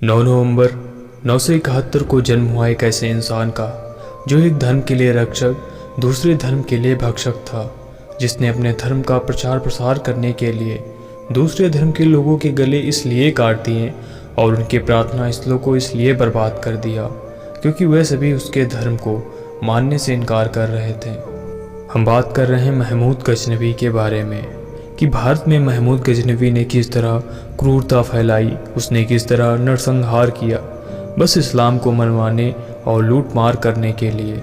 9 नवंबर 971 को जन्म हुआ एक ऐसे इंसान का जो एक धर्म के लिए रक्षक दूसरे धर्म के लिए भक्षक था, जिसने अपने धर्म का प्रचार प्रसार करने के लिए दूसरे धर्म के लोगों के गले इसलिए काट दिए और उनके प्रार्थना स्थलों को इसलिए बर्बाद कर दिया क्योंकि वह सभी उसके धर्म को मानने से इनकार कर रहे थे। हम बात कर रहे हैं महमूद गजनवी के बारे में कि भारत में महमूद गजनवी ने किस तरह क्रूरता फैलाई, उसने किस तरह नरसंहार किया बस इस्लाम को मनवाने और लूट मार करने के लिए।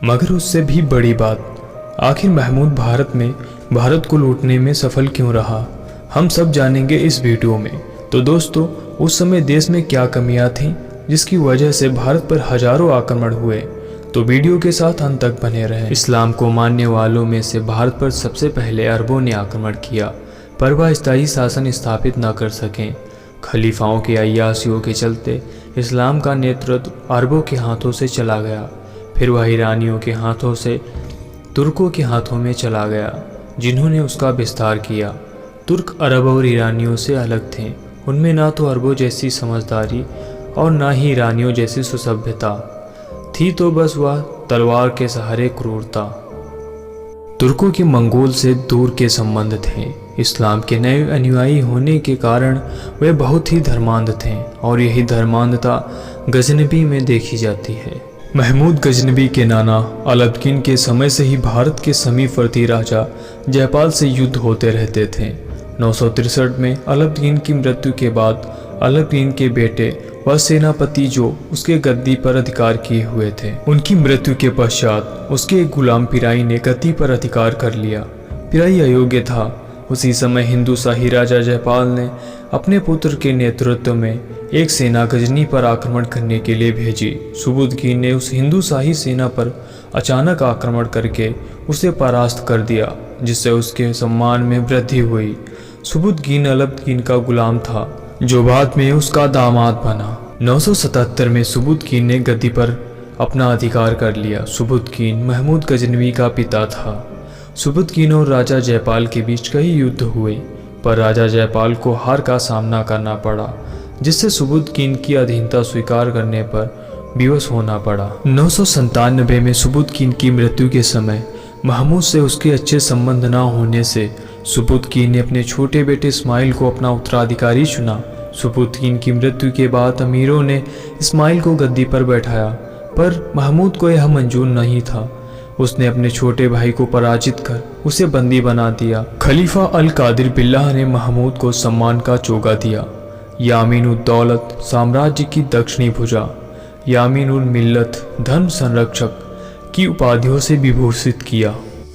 मगर उससे भी बड़ी बात, आखिर महमूद भारत को लूटने में सफल क्यों रहा, हम सब जानेंगे इस वीडियो में। तो दोस्तों, उस समय देश में क्या कमियां थीं जिसकी वजह से भारत पर हजारों आक्रमण हुए, तो वीडियो के साथ अंत तक बने रहें। इस्लाम को मानने वालों में से भारत पर सबसे पहले अरबों ने आक्रमण किया, पर वह स्थायी शासन स्थापित न कर सकें। खलीफाओं की अय्यासियों के चलते इस्लाम का नेतृत्व अरबों के हाथों से चला गया, फिर वह ईरानियों के हाथों से तुर्कों के हाथों में चला गया, जिन्होंने उसका विस्तार किया। तुर्क अरब और ईरानियों से अलग थे, उनमें ना तो अरबों जैसी समझदारी और ना ही ईरानियों जैसी सुसभ्यता थी, तो बस वह तलवार के सहारे क्रूरता। तुर्कों के मंगोल से दूर के संबंध थे। इस्लाम के नए अनुयायी होने के कारण वे बहुत ही धर्मांध थे और यही धर्मांधता गजनवी में देखी जाती है। महमूद गजनवी के नाना अलाउद्दीन के समय से ही भारत के समीपवर्ती राजा जयपाल से युद्ध होते रहते थे। 963 में अलाउद्दीन की मृत्यु के बाद अलाउद्दीन के बेटे वह सेनापति जो उसके गद्दी पर अधिकार किए हुए थे, उनकी मृत्यु के पश्चात उसके एक गुलाम पिराई ने गद्दी पर अधिकार कर लिया। पिराई अयोग्य था। उसी समय हिंदू शाही राजा जयपाल ने अपने पुत्र के नेतृत्व में एक सेना गजनी पर आक्रमण करने के लिए भेजी। सुबुद्दीन ने उस हिंदू शाही सेना पर अचानक आक्रमण करके उसे परास्त कर दिया, जिससे उसके सम्मान में वृद्धि हुई। सुबुद्दीन अलाउद्दीन का गुलाम था जो बाद में उसका दामाद बना। 977 में सुबुद्दीन ने गद्दी पर अपना अधिकार कर लिया। सुबुद्दीन महमूद गजनवी का पिता था। सुबुद्दीन और राजा जयपाल के बीच कई युद्ध हुए, पर राजा जयपाल को हार का सामना करना पड़ा, जिससे सुबुद्दीन की अधीनता स्वीकार करने पर विवश होना पड़ा। 997 में सुबुद्दीन की मृत्यु के समय महमूद से उसके अच्छे संबंध न होने से सुबुद्दीन ने अपने छोटे बेटे इस्माइल को अपना उत्तराधिकारी चुना। सुबुद्दीन की मृत्यु के बाद अमीरों ने इस्माइल को गद्दी पर बैठाया, पर महमूद को यह मंजूर नहीं था। उसने अपने छोटे भाई को पराजित कर उसे बंदी बना दिया। खलीफा अल कादिर बिल्लाह ने महमूद को सम्मान का चोगा दिया। यामीन उद दौलत साम्राज्य की दक्षिणी भुजा, यामीन उल मिल्लत धर्म संरक्षक की उपाधियों से विभूषित किया।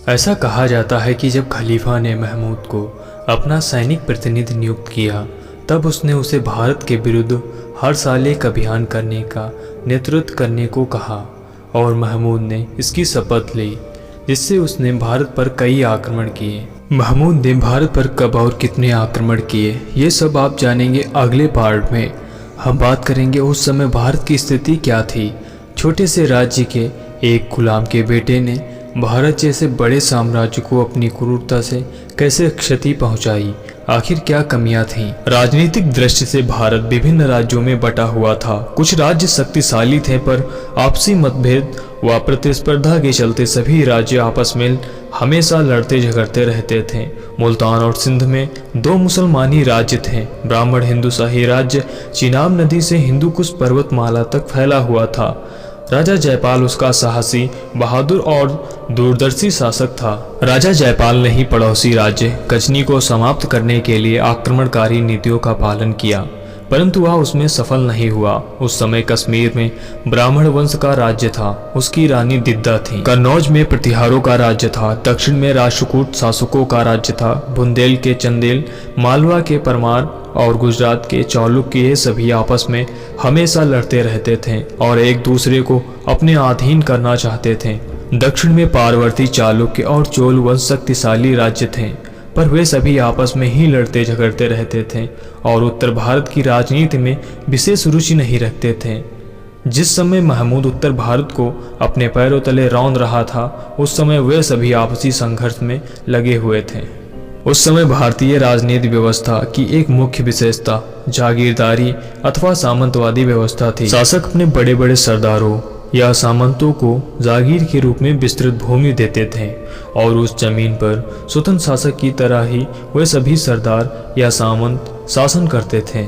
ऐसा कहा जाता है कि जब खलीफा ने महमूद को अपना सैनिक प्रतिनिधि नियुक्त किया, तब उसने उसे भारत के विरुद्ध हर साल एक अभियान करने का नेतृत्व करने को कहा और महमूद ने इसकी शपथ ली, जिससे उसने भारत पर कई आक्रमण किए। महमूद ने भारत पर कब और कितने आक्रमण किए, ये सब आप जानेंगे अगले पार्ट में। हम बात करेंगे उस समय भारत की स्थिति क्या थी। छोटे से राज्य के एक गुलाम के बेटे ने भारत जैसे बड़े साम्राज्य को अपनी क्रूरता से कैसे क्षति पहुंचाई, आखिर क्या कमियां थीं। राजनीतिक दृष्टि से भारत विभिन्न राज्यों में बटा हुआ था। कुछ राज्य शक्तिशाली थे, पर आपसी मतभेद व प्रतिस्पर्धा के चलते सभी राज्य आपस में हमेशा लड़ते झगड़ते रहते थे। मुल्तान और सिंध में 2 मुसलमानी राज्य थे। ब्राह्मण हिंदू शाही राज्य चिनाब नदी से हिंदू कुश पर्वतमाला तक फैला हुआ था। राजा जयपाल उसका साहसी, बहादुर और दूरदर्शी शासक था। राजा जयपाल ने ही पड़ोसी राज्य गजनी को समाप्त करने के लिए आक्रमणकारी नीतियों का पालन किया, परंतु वह उसमें सफल नहीं हुआ। उस समय कश्मीर में ब्राह्मण वंश का राज्य था, उसकी रानी दिद्दा थी। कन्नौज में प्रतिहारों का राज्य था। दक्षिण में राष्ट्रकूट शासकों का राज्य था। बुंदेल के चंदेल, मालवा के परमार और गुजरात के चालुक्य, ये सभी आपस में हमेशा लड़ते रहते थे और एक दूसरे को अपने अधीन करना चाहते थे। दक्षिण में पारवर्ती, चालुक्य और चोल वंश शक्तिशाली राज्य थे, पर वे सभी आपस में ही लड़ते झगड़ते रहते थे और उत्तर भारत की राजनीति में विशेष रुचि नहीं रखते थे। जिस समय महमूद उत्तर भारत को अपने पैरों तले रौंद रहा था, उस समय वे सभी आपसी संघर्ष में लगे हुए थे। उस समय भारतीय राजनीति व्यवस्था की एक मुख्य विशेषता जागीरदारी अथवा सामंतवादी व्यवस्था थी। शासक अपने बड़े बड़े सरदारों या सामंतों को जागीर के रूप में विस्तृत भूमि देते थे और उस जमीन पर स्वतंत्र शासक की तरह ही वह सभी सरदार या सामंत शासन करते थे।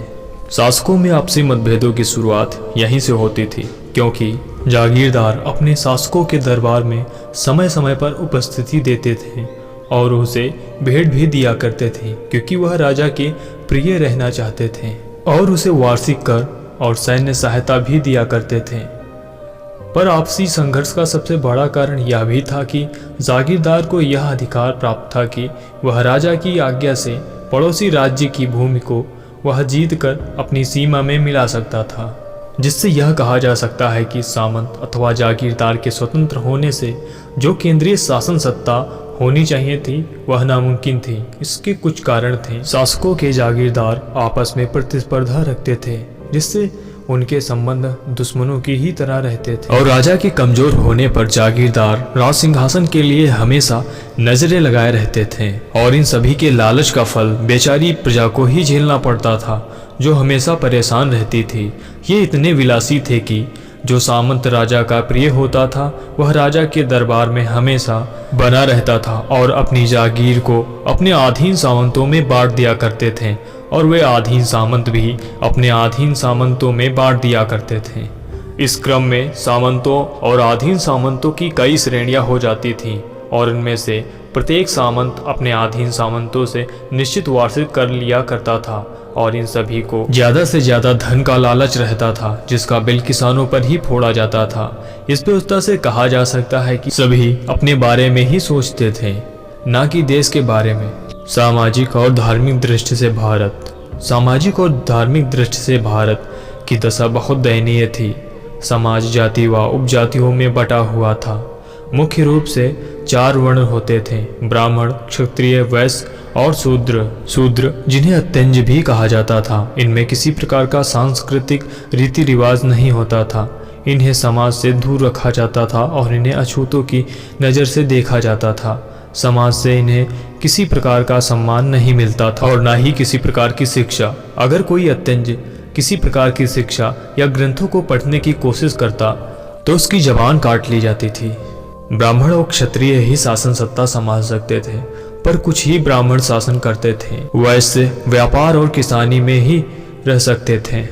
शासकों में आपसी मतभेदों की शुरुआत यहीं से होती थी, क्योंकि जागीरदार अपने शासकों के दरबार में समय समय पर उपस्थिति देते थे और उसे भेंट भी दिया करते थे, क्योंकि वह राजा के प्रिय रहना चाहते थे, और उसे वार्षिक कर और सैन्य सहायता भी दिया करते थे। पर आपसी संघर्ष का सबसे बड़ा कारण यह भी था कि जागीरदार को यह अधिकार प्राप्त था कि वह राजा की आज्ञा से पड़ोसी राज्य की भूमि को वह जीत कर अपनी सीमा में मिला सकता था, जिससे यह कहा जा सकता है कि सामंत अथवा जागीरदार के स्वतंत्र होने से जो केंद्रीय शासन सत्ता होनी चाहिए थी वह नामुमकिन थी। इसके कुछ कारण थे। शासकों के जागीरदार आपस में प्रतिस्पर्धा रखते थे, जिससे उनके संबंध दुश्मनों की ही तरह रहते थे, और राजा के कमजोर होने पर जागीरदार राज सिंहासन के लिए हमेशा नजरें लगाए रहते थे, और इन सभी के लालच का फल बेचारी प्रजा को ही झेलना पड़ता था, जो हमेशा परेशान रहती थी। ये इतने विलासी थे कि जो सामंत राजा का प्रिय होता था वह राजा के दरबार में हमेशा बना रहता था और अपनी जागीर को अपने अधीन सामंतों में बांट दिया करते थे, और वे अधीन सामंत भी अपने अधीन सामंतों में बांट दिया करते थे। इस क्रम में सामंतों और अधीन सामंतों की कई श्रेणियां हो जाती थीं, और इनमें से प्रत्येक सामंत अपने अधीन सामंतों से निश्चित वार्षिक कर लिया करता था, और इन सभी को ज्यादा से ज्यादा धन का लालच रहता था, जिसका बिल किसानों पर ही फोड़ा जाता था। इस व्यवस्था से कहा जा सकता है कि सभी अपने बारे में ही सोचते थे, न कि देश के बारे में। सामाजिक और धार्मिक दृष्टि से भारत की दशा बहुत दयनीय थी। समाज जाति व उपजातियों में बटा हुआ था। मुख्य रूप से 4 वर्ण होते थे: ब्राह्मण, क्षत्रिय, वैश्य और शूद्र, जिन्हें अत्यंज भी कहा जाता था। इनमें किसी प्रकार का सांस्कृतिक रीति रिवाज नहीं होता था। इन्हें समाज से दूर रखा जाता था और इन्हें अछूतों की नज़र से देखा जाता था। समाज से इन्हें किसी प्रकार का सम्मान नहीं मिलता था और न ही किसी प्रकार की शिक्षा। अगर कोई अत्यंज किसी प्रकार की शिक्षा या ग्रंथों को पढ़ने की कोशिश करता तो उसकी जबान काट ली जाती थी। ब्राह्मण और क्षत्रिय ही शासन सत्ता संभाल सकते थे, पर कुछ ही ब्राह्मण शासन करते थे। वैश्य व्यापार और किसानी में ही रह सकते थे,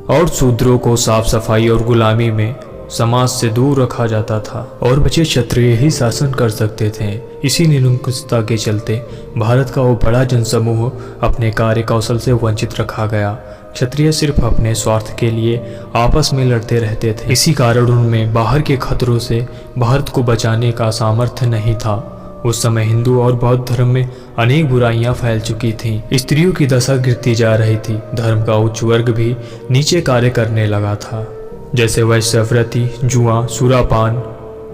और शूद्रों को साफ सफाई और गुलामी में समाज से दूर रखा जाता था, और बचे क्षत्रिय ही शासन कर सकते थे। इसी निरंकुशता के चलते भारत का वो बड़ा जनसमूह अपने कार्य कौशल से वंचित रखा गया। क्षत्रिय सिर्फ अपने स्वार्थ के लिए आपस में लड़ते रहते थे। इसी कारण उनमें बाहर के खतरों से भारत को बचाने का सामर्थ्य नहीं था। उस समय हिंदू और बौद्ध धर्म में अनेक बुराइयां फैल चुकी थीं। स्त्रियों की दशा गिरती जा रही थी। धर्म का उच्च वर्ग भी नीचे कार्य करने लगा था, जैसे वैश्यवृत्ति, जुआ, सुरापान।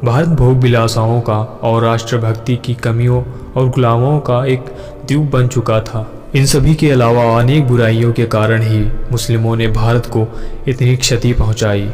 भारत भोग विलासाओं का और राष्ट्रभक्ति की कमियों और गुलामों का एक द्वीप बन चुका था। इन सभी के अलावा अनेक बुराइयों के कारण ही मुस्लिमों ने भारत को इतनी क्षति पहुंचाई।